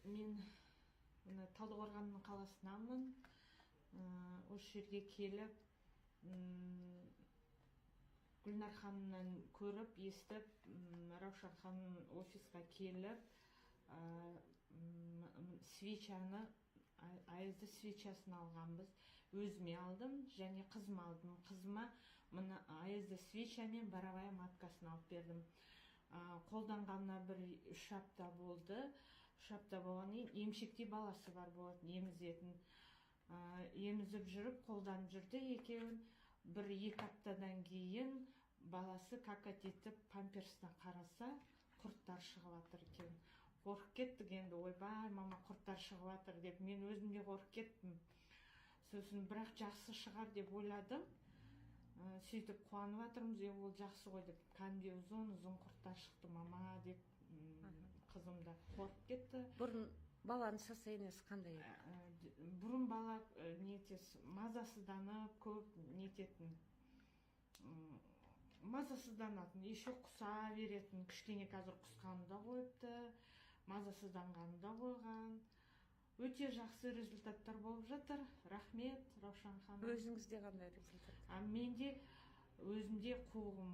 Мен Талдықорғанның қаласынамын. Осы жерге келіп, Гүлнар ханымнан көріп, естіп, Раушан ханым офисқа келіп, свечаны, аязды свечасын алғанбыз. Өзіме алдым, және қызыма алдым. Қызыма мұны аязды свеча мен боровая маткасын алып бердім. Қолданғанына бір 3 апта болды. 3 апта болған кейін емшектей баласы бар болатын, емізетін. Емізіп жүріп, қолданып жүрді екеуін. 1-2 аптадан кейін баласы какать етіп, памперсына қараса, құрттар шығып жатыр екен. Қорқып кеттік енді, ойбай, мама, құрттар шығып жатыр деп. Мен өзім де қорқып кеттім. Сосын бірақ жақсы шығар деп ойладым. Сөйтіп қуанып жатырмыз, ол жақсы ғой деп. Кәдімгідей ұзын құрттар шықты, мама деп, қызым да қорқып кетті. Бұрын баланың состояниесі қандай еді? Бұрын бала мазасызданып, көп нететін, мазасызданатын, еще құса беретін, кішкене қазір құсқаны да қойыпты, мазасызданғаны да қойған. Өте жақсы результаттар болып жатыр. Рахмет, Раушан ханым. Өзіңізде қандай результат? Менде өзімде қуығым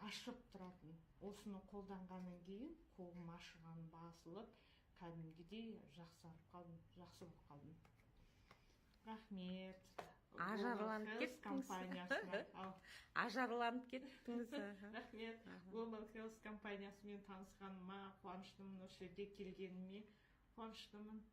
ашып тұратын. Осыны қолданғаннан кейін қуығым ашыған, басылып, кәдімгідей жақсарып қалдым, жақсы болып қалдым. Рахмет. Ажарланып кеттіңіз. Ажарланып кеттіңіз. Рахмет. Global Health компаниясымен танысқаныма қуаныштымын, осы жерге келгеніме қуаныштымын.